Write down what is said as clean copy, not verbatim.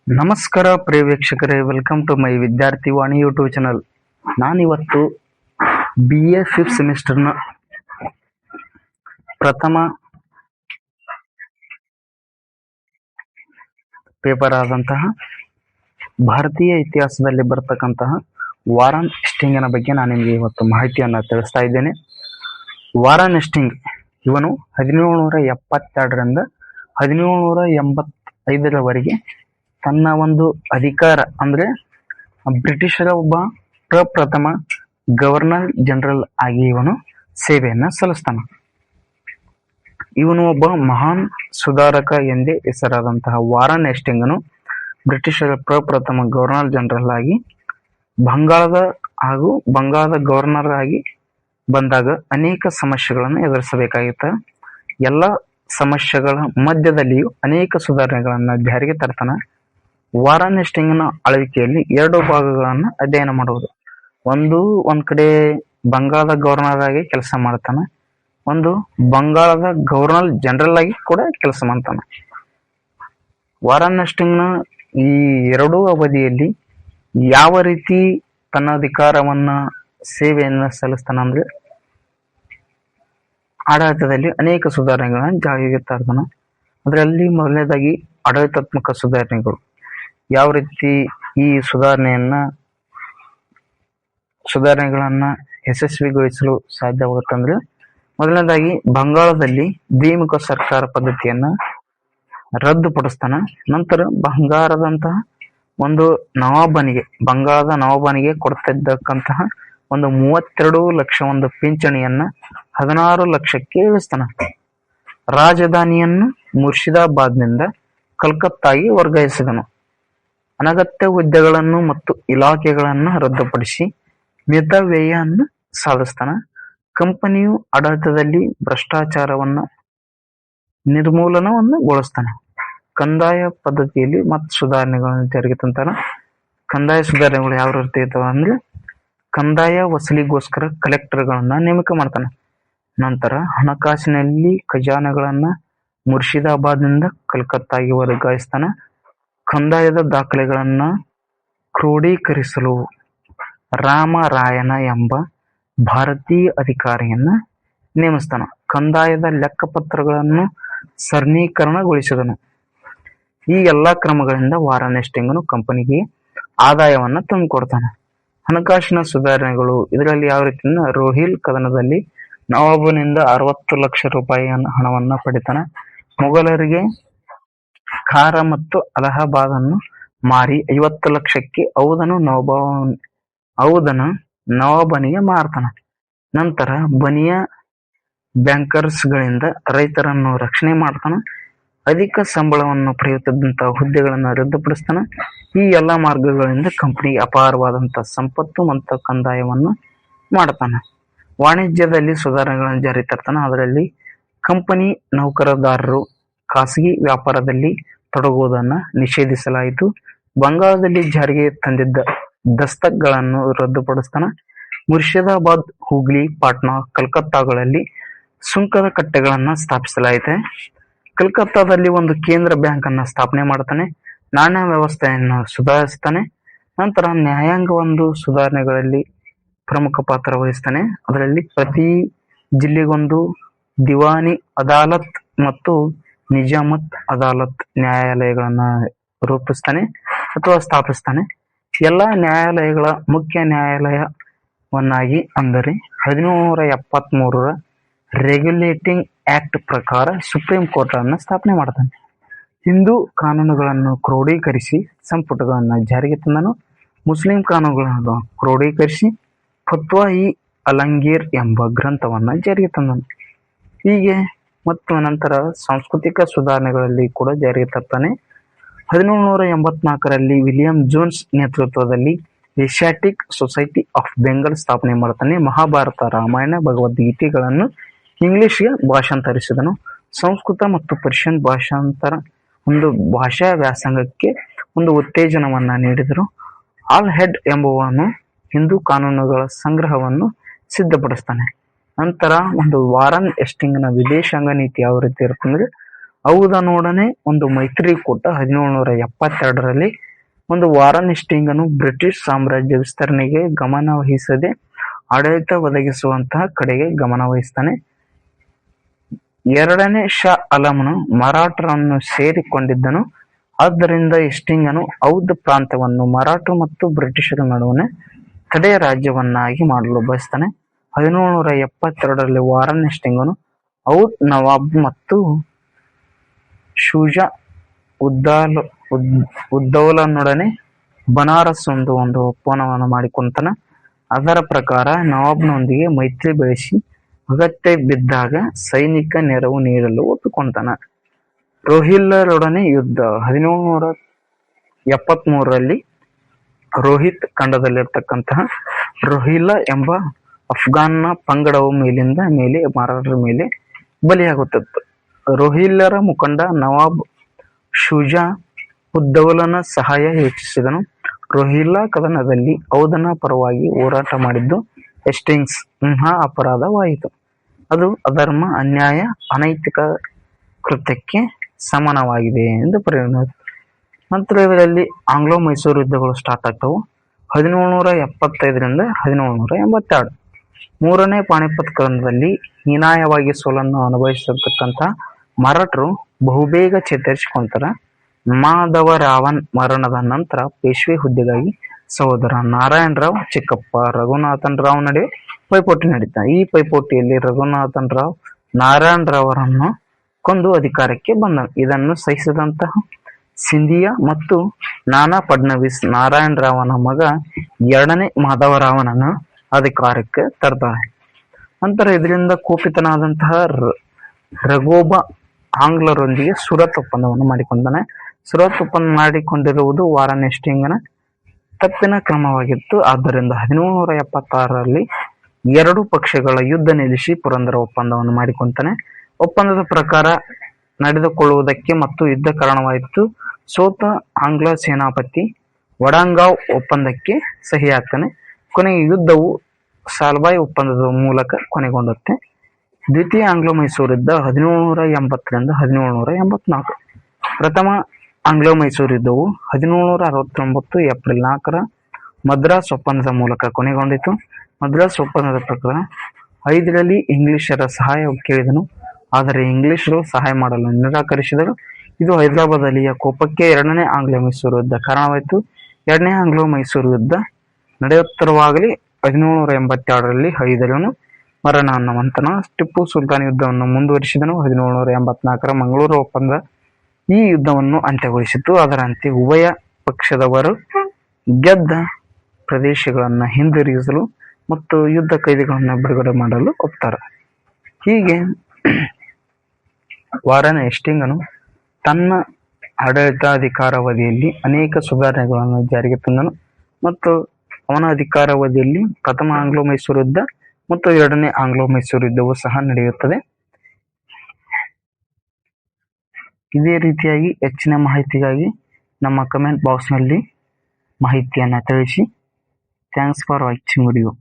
ನಮಸ್ಕಾರ ಪ್ರಿಯ ವೀಕ್ಷಕರೇ, welcome to my ವಿದ್ಯಾರ್ಥಿ ವಾಣಿ ಯೂಟ್ಯೂಬ್ ಚಾನಲ್. ನಾನಿವತ್ತು BA 5th ಸೆಮಿಸ್ಟರ್ನ ಪ್ರಥಮ ಪೇಪರ್ ಆದಂತಹ ಭಾರತೀಯ ಇತಿಹಾಸದಲ್ಲಿ ಬರ್ತಕ್ಕಂತಹ ವಾರನ್ ಹೆಸ್ಟಿಂಗ್ನ ಬಗ್ಗೆ ನಾನು ನಿಮಗೆ ಇವತ್ತು ಮಾಹಿತಿಯನ್ನು ತಿಳಿಸ್ತಾ ಇದ್ದೇನೆ. ವಾರನ್ ಹೆಸ್ಟಿಂಗ್ ಇವನು 1772ರಿಂದ 1785ರವರೆಗೆ ತನ್ನ ಒಂದು ಅಧಿಕಾರ ಅಂದ್ರೆ ಬ್ರಿಟಿಷರ ಒಬ್ಬ ಪ್ರಪ್ರಥಮ ಗವರ್ನರ್ ಜನರಲ್ ಆಗಿ ಇವನು ಸೇವೆಯನ್ನ ಸಲ್ಲಿಸ್ತಾನ. ಇವನು ಒಬ್ಬ ಮಹಾನ್ ಸುಧಾರಕ ಎಂದೇ ಹೆಸರಾದಂತಹ ವಾರನ್ ಹೆಸ್ಟಿಂಗನು ಬ್ರಿಟಿಷರ ಪ್ರಪ್ರಥಮ ಗವರ್ನರ್ ಜನರಲ್ ಆಗಿ ಬಂಗಾಳದ ಗವರ್ನರ್ ಆಗಿ ಬಂದಾಗ ಅನೇಕ ಸಮಸ್ಯೆಗಳನ್ನು ಎದುರಿಸಬೇಕಾಗಿತ್ತ. ಎಲ್ಲ ಸಮಸ್ಯೆಗಳ ಮಧ್ಯದಲ್ಲಿಯೂ ಅನೇಕ ಸುಧಾರಣೆಗಳನ್ನು ಜಾರಿಗೆ ತರ್ತಾನ. ವಾರನ್ ಹೆಸ್ಟಿಂಗ್ನ ಆಳ್ವಿಕೆಯಲ್ಲಿ ಎರಡು ಭಾಗಗಳನ್ನು ಅಧ್ಯಯನ ಮಾಡುವುದು. ಒಂದ್ ಕಡೆ ಬಂಗಾಳದ ಗವರ್ನರ್ ಆಗಿ ಕೆಲಸ ಮಾಡ್ತಾನ, ಒಂದು ಬಂಗಾಳದ ಗವರ್ನರ್ ಜನರಲ್ ಆಗಿ ಕೂಡ ಕೆಲಸ ಮಾಡ್ತಾನ. ವಾರನ್ ಹೆಸ್ಟಿಂಗ್ನ ಈ ಎರಡೂ ಅವಧಿಯಲ್ಲಿ ಯಾವ ರೀತಿ ತನ್ನ ಅಧಿಕಾರವನ್ನ ಸೇವೆಯನ್ನ ಸಲ್ಲಿಸ್ತಾನ ಅಂದ್ರೆ ಆಡಳಿತದಲ್ಲಿ ಅನೇಕ ಸುಧಾರಣೆಗಳನ್ನ ಜಾರಿಗೆ ತರ್ತಾನ. ಅದರಲ್ಲಿ ಮೊದಲನೇದಾಗಿ ಆಡಳಿತಾತ್ಮಕ ಸುಧಾರಣೆಗಳು. ಯಾವ ರೀತಿ ಈ ಸುಧಾರಣೆಗಳನ್ನ ಯಶಸ್ವಿಗೊಳಿಸಲು ಸಾಧ್ಯವಾಗುತ್ತಂದ್ರೆ, ಮೊದಲನೇದಾಗಿ ಬಂಗಾಳದಲ್ಲಿ ದ್ವಿಮುಖ ಸರ್ಕಾರ ಪದ್ಧತಿಯನ್ನ ರದ್ದುಪಡಿಸ್ತಾನ. ನಂತರ ಬಂಗಾಳದ ನವಾಬನಿಗೆ ಕೊಡ್ತಿದ್ದಕ್ಕಂತಹ ಒಂದು 32 ಲಕ್ಷ ಒಂದು ಪಿಂಚಣಿಯನ್ನ 16 ಲಕ್ಷಕ್ಕೆ ಇಳಿಸ್ತಾನ. ರಾಜಧಾನಿಯನ್ನು ಮುರ್ಷಿದಾಬಾದ್ನಿಂದ ಕಲ್ಕತ್ತಾಗೆ ವರ್ಗಾಯಿಸಿದನು. ಅನಗತ್ಯ ಹುದ್ದೆಗಳನ್ನು ಮತ್ತು ಇಲಾಖೆಗಳನ್ನು ರದ್ದುಪಡಿಸಿ ಮಿತವ್ಯಯವನ್ನು ಸಾಧಿಸ್ತಾನ. ಕಂಪನಿಯು ಆಡಳಿತದಲ್ಲಿ ಭ್ರಷ್ಟಾಚಾರವನ್ನ ನಿರ್ಮೂಲನಗೊಳಿಸ್ತಾನ. ಕಂದಾಯ ಪದ್ಧತಿಯಲ್ಲಿ ಮತ್ತು ಸುಧಾರಣೆಗಳನ್ನು ಜಾರಿಗೆ ತಂತಾನ. ಕಂದಾಯ ಸುಧಾರಣೆಗಳು ಯಾವ ರೀತಿ ಇರ್ತಾವ ಅಂದ್ರೆ, ಕಂದಾಯ ವಸೂಲಿಗೋಸ್ಕರ ಕಲೆಕ್ಟರ್ಗಳನ್ನ ನೇಮಕ ಮಾಡ್ತಾನ. ನಂತರ ಹಣಕಾಸಿನಲ್ಲಿ ಖಜಾನೆಗಳನ್ನ ಮುರ್ಷಿದಾಬಾದ್ನಿಂದ ಕಲ್ಕತ್ತಾಗೆ ವರ್ಗಾಯಿಸ್ತಾನ. ಕಂದಾಯದ ದಾಖಲೆಗಳನ್ನ ಕ್ರೋಢೀಕರಿಸಲು ರಾಮರಾಯನ ಎಂಬ ಭಾರತೀಯ ಅಧಿಕಾರಿಯನ್ನ ನೇಮಿಸ್ತಾನ. ಕಂದಾಯದ ಲೆಕ್ಕಪತ್ರಗಳನ್ನು ಸರಳೀಕರಣಗೊಳಿಸಿದನು. ಈ ಎಲ್ಲಾ ಕ್ರಮಗಳಿಂದ ವಾರನ್ ಹೆಸ್ಟಿಂಗನು ಕಂಪನಿಗೆ ಆದಾಯವನ್ನ ತಂದುಕೊಡ್ತಾನ. ಹಣಕಾಸಿನ ಸುಧಾರಣೆಗಳು ಇದರಲ್ಲಿ ಯಾವ ರೀತಿ, ರೋಹಿಲ್ ಕದನದಲ್ಲಿ ನವಾಬನಿಂದ 60 ಲಕ್ಷ ರೂಪಾಯಿ ಹಣವನ್ನ ಪಡಿತಾನ. ಮೊಘಲರಿಗೆ ಖಾರ ಮತ್ತು ಅಲಹಾಬಾದ್ ಅನ್ನು ಮಾರಿ 50 ಲಕ್ಷಕ್ಕೆ ನವಾಬನಿಗೆ ಮಾರ್ತಾನ. ನಂತರ ಬನಿಯಾ ಬ್ಯಾಂಕರ್ಸ್ ಗಳಿಂದ ರೈತರನ್ನು ರಕ್ಷಣೆ ಮಾಡ್ತಾನ. ಅಧಿಕ ಸಂಬಳವನ್ನು ಪಡೆಯುತ್ತಿದ್ದಂತಹ ಹುದ್ದೆಗಳನ್ನು ರದ್ದುಪಡಿಸ್ತಾನ. ಈ ಎಲ್ಲಾ ಮಾರ್ಗಗಳಿಂದ ಕಂಪನಿ ಅಪಾರವಾದಂತಹ ಸಂಪತ್ತು ಮತ್ತು ಕಂದಾಯವನ್ನು ಮಾಡ್ತಾನ. ವಾಣಿಜ್ಯದಲ್ಲಿ ಸುಧಾರಣೆಗಳನ್ನು ಜಾರಿ ತರ್ತಾನ. ಅದರಲ್ಲಿ ಕಂಪನಿ ನೌಕರದಾರರು ಖಾಸಗಿ ವ್ಯಾಪಾರದಲ್ಲಿ ತೊಡಗುವುದನ್ನ ನಿಷೇಧಿಸಲಾಯಿತು. ಬಂಗಾಳದಲ್ಲಿ ಜಾರಿಗೆ ತಂದಿದ್ದ ದಸ್ತಗಳನ್ನು ರದ್ದುಪಡಿಸ್ತಾನ. ಮುರ್ಷಿದಾಬಾದ್, ಹೂಗ್ಲಿ, ಪಾಟ್ನಾ, ಕಲ್ಕತ್ತಾಗಳಲ್ಲಿ ಸುಂಕದ ಕಟ್ಟೆಗಳನ್ನ ಸ್ಥಾಪಿಸಲಾಯಿತು. ಕಲ್ಕತ್ತಾದಲ್ಲಿ ಒಂದು ಕೇಂದ್ರ ಬ್ಯಾಂಕ್ ಅನ್ನ ಸ್ಥಾಪನೆ ಮಾಡ್ತಾನೆ. ನಾಣ್ಯ ವ್ಯವಸ್ಥೆಯನ್ನು ಸುಧಾರಿಸ್ತಾನೆ. ನಂತರ ನ್ಯಾಯಾಂಗ ಸುಧಾರಣೆಗಳಲ್ಲಿ ಪ್ರಮುಖ ಪಾತ್ರ ವಹಿಸ್ತಾನೆ. ಅದರಲ್ಲಿ ಪ್ರತಿ ಜಿಲ್ಲೆಗೊಂದು ದಿವಾನಿ ಅದಾಲತ್ ಮತ್ತು ನಿಜಾಮತ್ ಅದಾಲತ್ ನ್ಯಾಯಾಲಯಗಳನ್ನ ರೂಪಿಸ್ತಾನೆ ಅಥವಾ ಸ್ಥಾಪಿಸ್ತಾನೆ. ಎಲ್ಲ ನ್ಯಾಯಾಲಯಗಳ ಮುಖ್ಯ ನ್ಯಾಯಾಲಯವನ್ನಾಗಿ ಅಂದರೆ 1773ರ ರೆಗ್ಯುಲೇಟಿಂಗ್ ಆಕ್ಟ್ ಪ್ರಕಾರ ಸುಪ್ರೀಂ ಕೋರ್ಟ್ ಅನ್ನ ಸ್ಥಾಪನೆ ಮಾಡ್ತಾನೆ. ಹಿಂದೂ ಕಾನೂನುಗಳನ್ನು ಕ್ರೋಢೀಕರಿಸಿ ಸಂಪುಟಗಳನ್ನ ಜಾರಿಗೆ ತಂದನು. ಮುಸ್ಲಿಂ ಕಾನೂನುಗಳನ್ನು ಕ್ರೋಢೀಕರಿಸಿ ಫತ್ವಾ ಇ ಅಲಂಗೀರ್ ಎಂಬ ಗ್ರಂಥವನ್ನ ಜಾರಿಗೆ ತಂದನು. ಹೀಗೆ ಮತ್ತು ನಂತರ ಸಾಂಸ್ಕೃತಿಕ ಸುಧಾರಣೆಗಳಲ್ಲಿ ಕೂಡ ಜಾರಿಗೆ ತರ್ತಾನೆ. 1784ರಲ್ಲಿ ವಿಲಿಯಂ ಜೋನ್ಸ್ ನೇತೃತ್ವದಲ್ಲಿ ಏಷ್ಯಾಟಿಕ್ ಸೊಸೈಟಿ ಆಫ್ ಬೆಂಗಾಲ್ ಸ್ಥಾಪನೆ ಮಾಡ್ತಾನೆ. ಮಹಾಭಾರತ, ರಾಮಾಯಣ, ಭಗವದ್ಗೀತೆಗಳನ್ನು ಇಂಗ್ಲಿಷ್ಗೆ ಭಾಷಾಂತರಿಸಿದನು. ಸಂಸ್ಕೃತ ಮತ್ತು ಪರ್ಷಿಯನ್ ಭಾಷಾ ವ್ಯಾಸಂಗಕ್ಕೆ ಉತ್ತೇಜನವನ್ನ ನೀಡಿದರು. ಆಲ್ ಹೆಡ್ ಎಂಬುವನು ಹಿಂದೂ ಕಾನೂನುಗಳ ಸಂಗ್ರಹವನ್ನು ಸಿದ್ಧಪಡಿಸ್ತಾನೆ. ನಂತರ ವಾರನ್ ಹೆಸ್ಟಿಂಗ್ನ ವಿದೇಶಾಂಗ ನೀತಿ ಯಾವ ರೀತಿ ಇರುತ್ತಂದ್ರೆ, ಹೌದನೊಡನೆ ಒಂದು ಮೈತ್ರಿಕೂಟ 1772ರಲ್ಲಿ ಒಂದು ವಾರನ್ ಹೆಸ್ಟಿಂಗನು ಬ್ರಿಟಿಷ್ ಸಾಮ್ರಾಜ್ಯ ವಿಸ್ತರಣೆಗೆ ಗಮನ ವಹಿಸದೆ ಆಡಳಿತ ಒದಗಿಸುವಂತಹ ಕಡೆಗೆ ಗಮನ ವಹಿಸ್ತಾನೆ. ಎರಡನೇ ಶಾ ಆಲಮನು ಮರಾಠರನ್ನು ಸೇರಿಕೊಂಡಿದ್ದನು. ಆದ್ದರಿಂದ ಹೆಸ್ಟಿಂಗನು ಔಧ್ ಪ್ರಾಂತ್ಯವನ್ನು ಮರಾಠ ಮತ್ತು ಬ್ರಿಟಿಷರ ನಡುವಣ ತಡೆಯ ರಾಜ್ಯವನ್ನಾಗಿ ಮಾಡಲು ಬಯಸ್ತಾನೆ. 1772ರಲ್ಲಿ ವಾರನ್ ಹೆಸ್ಟಿಂಗನು ಔಧ್ ನವಾಬ್ ಮತ್ತು ಶುಜಾ ಉದ್ದೌಲನೊಡನೆ ಬನಾರಸ್ ಒಂದು ಒಪ್ಪಂದವನ್ನು ಮಾಡಿಕೊಂತಾನ. ಅದರ ಪ್ರಕಾರ ನವಾಬ್ನೊಂದಿಗೆ ಮೈತ್ರಿ ಬೆಳೆಸಿ ಅಗತ್ಯ ಬಿದ್ದಾಗ ಸೈನಿಕ ನೆರವು ನೀಡಲು ಒಪ್ಪಿಕೊಂತಾನ. ರೋಹಿಲ್ಲರೊಡನೆ ಯುದ್ಧ 1773ರಲ್ಲಿ ರೋಹಿತ್ ಖಂಡದಲ್ಲಿರ್ತಕ್ಕಂತಹ ರೋಹಿಲ್ಲ ಎಂಬ ಅಫ್ಘಾನ್ನ ಪಂಗಡವು ಮೇಲಿಂದ ಮೇಲೆ ಮರಾಠರ ಮೇಲೆ ಬಲಿಯಾಗುತ್ತಿತ್ತು. ರೋಹಿಲ್ಲರ ಮುಖಂಡ ನವಾಬ್ ಶುಜಾ ಉದ್ದೌಲನ ಸಹಾಯ ಹೆಚ್ಚಿಸಿದನು. ರೋಹಿಲ್ಲ ಕದನದಲ್ಲಿ ಔಧನ ಪರವಾಗಿ ಹೋರಾಟ ಮಾಡಿದ್ದು ಹೆಸ್ಟಿಂಗ್ಸ್ ಮಹಾ ಅಪರಾಧವಾಯಿತು. ಅದು ಅಧರ್ಮ, ಅನ್ಯಾಯ, ಅನೈತಿಕ ಕೃತ್ಯಕ್ಕೆ ಸಮಾನವಾಗಿದೆ ಎಂದು ಪರಿಗಣಿಸಿತು. ನಂತರ ಇದರಲ್ಲಿ ಆಂಗ್ಲೋ ಮೈಸೂರು ಯುದ್ಧಗಳು ಸ್ಟಾರ್ಟ್ ಆಗ್ತವು. 1775ರಿಂದ 1782. ಮೂರನೇ ಪಾಣಿಪತ್ ಕದನದಲ್ಲಿ ಹೀನಾಯವಾಗಿ ಸೋಲನ್ನು ಅನುಭವಿಸಿರ್ತಕ್ಕಂಥ ಮರಾಠರು ಬಹುಬೇಗ ಚೇತರಿಸಿಕೊಂಡರ. ಮಾಧವರಾವನ್ ಮರಣದ ನಂತರ ಪೇಶ್ವೆ ಹುದ್ದೆಗಾಗಿ ಸಹೋದರ ನಾರಾಯಣರಾವ್ ಚಿಕ್ಕಪ್ಪ ರಘುನಾಥನ್ ರಾವ್ ನಡುವೆ ಪೈಪೋಟಿ ನಡೀತಾ. ಈ ಪೈಪೋಟಿಯಲ್ಲಿ ರಘುನಾಥನ್ ರಾವ್ ನಾರಾಯಣರಾವರನ್ನು ಕೊಂದು ಅಧಿಕಾರಕ್ಕೆ ಬಂದನು. ಇದನ್ನು ಸಹಿಸಿದಂತಹ ಸಿಂಧಿಯಾ ಮತ್ತು ನಾನಾ ಫಡ್ನವೀಸ್ ನಾರಾಯಣರಾವನ ಮಗ ಎರಡನೇ ಮಾಧವರಾವನನ್ನು ಅಧಿಕಾರಕ್ಕೆ ತರ್ತಾರೆ. ನಂತರ ಇದರಿಂದ ಕೋಪಿತನಾದಂತಹ ರಘೋಬ ಆಂಗ್ಲರೊಂದಿಗೆ ಸೂರತ್ ಒಪ್ಪಂದವನ್ನು ಮಾಡಿಕೊಂಡಾನೆ. ಸೂರತ್ ಒಪ್ಪಂದ ಮಾಡಿಕೊಂಡಿರುವುದು ವಾರನ್ ಹೆಸ್ಟಿಂಗನ ತಪ್ಪಿನ ಕ್ರಮವಾಗಿತ್ತು. ಆದ್ದರಿಂದ 1776ರಲ್ಲಿ ಎರಡು ಪಕ್ಷಗಳ ಯುದ್ಧ ನಿಲ್ಲಿಸಿ ಪುರಂದರ ಒಪ್ಪಂದವನ್ನು ಮಾಡಿಕೊಂತಾನೆ. ಒಪ್ಪಂದದ ಪ್ರಕಾರ ನಡೆದುಕೊಳ್ಳುವುದಕ್ಕೆ ಮತ್ತು ಯುದ್ಧ ಕಾರಣವಾಯಿತು. ಸೋತ ಆಂಗ್ಲ ಸೇನಾಪತಿ ವಡಂಗಾವ್ ಒಪ್ಪಂದಕ್ಕೆ ಸಹಿ ಹಾಕ್ತಾನೆ. ಕೊನೆಗೆ ಯುದ್ಧವು ಸಾಲ್ಬಾಯ್ ಒಪ್ಪಂದದ ಮೂಲಕ ಕೊನೆಗೊಂಡುತ್ತೆ. ದ್ವಿತೀಯ ಆಂಗ್ಲೋ ಮೈಸೂರು ಯುದ್ಧ 1780ರಿಂದ 1784. ಪ್ರಥಮ ಆಂಗ್ಲೋ ಮೈಸೂರು ಯುದ್ಧವು 1769 ಏಪ್ರಿಲ್ 4ರ ಮದ್ರಾಸ್ ಒಪ್ಪಂದದ ಮೂಲಕ ಕೊನೆಗೊಂಡಿತು. ಮದ್ರಾಸ್ ಒಪ್ಪಂದದ ಪ್ರಕಾರ ಹೈದರಾಲಿ ಇಂಗ್ಲಿಷರ ಸಹಾಯ ಕೇಳಿದನು. ಆದರೆ ಇಂಗ್ಲಿಷರು ಸಹಾಯ ಮಾಡಲು ನಿರಾಕರಿಸಿದರು. ಇದು ಹೈದರಾಬಾದ್ ಅಲಿಯ ಕೋಪಕ್ಕೆ ಎರಡನೇ ಆಂಗ್ಲೋ ಮೈಸೂರು ಯುದ್ಧ ಕಾರಣವಾಯಿತು. ಎರಡನೇ ಆಂಗ್ಲೋ ಮೈಸೂರು ಯುದ್ಧ ನಡೆಯುತ್ತಿರುವಾಗಲೇ 1782ರಲ್ಲಿ ಹೈದರನು ಮರಣ ನಂತರ ಟಿಪ್ಪು ಸುಲ್ತಾನ್ ಯುದ್ಧವನ್ನು ಮುಂದುವರಿಸಿದನು. 1784ರ ಮಂಗಳೂರು ಒಪ್ಪಂದ ಈ ಯುದ್ಧವನ್ನು ಅಂತ್ಯಗೊಳಿಸಿತು. ಅದರಂತೆ ಉಭಯ ಪಕ್ಷದವರು ಗೆದ್ದ ಪ್ರದೇಶಗಳನ್ನು ಹಿಂದಿರುಗಿಸಲು ಮತ್ತು ಯುದ್ಧ ಕೈದಿಗಳನ್ನು ಬಿಡುಗಡೆ ಮಾಡಲು ಒಪ್ತಾರೆ. ಹೀಗೆ ವಾರನ್ ಹೆಸ್ಟಿಂಗನು ತನ್ನ ಆಡಳಿತಾಧಿಕಾರಾವಧಿಯಲ್ಲಿ ಅನೇಕ ಸುಧಾರಣೆಗಳನ್ನು ಜಾರಿಗೆ ತಂದನು ಮತ್ತು ಅವನ ಅಧಿಕಾರಾವಧಿಯಲ್ಲಿ ಪ್ರಥಮ ಆಂಗ್ಲೋ ಮೈಸೂರು ಯುದ್ಧ ಮತ್ತು ಎರಡನೇ ಆಂಗ್ಲೋ ಮೈಸೂರು ಯುದ್ಧವೂ ಸಹ ನಡೆಯುತ್ತದೆ. ಇದೇ ರೀತಿಯಾಗಿ ಹೆಚ್ಚಿನ ಮಾಹಿತಿಗಾಗಿ ನಮ್ಮ ಕಮೆಂಟ್ ಬಾಕ್ಸ್ನಲ್ಲಿ ಮಾಹಿತಿಯನ್ನು ತಿಳಿಸಿ. Thanks for watching video.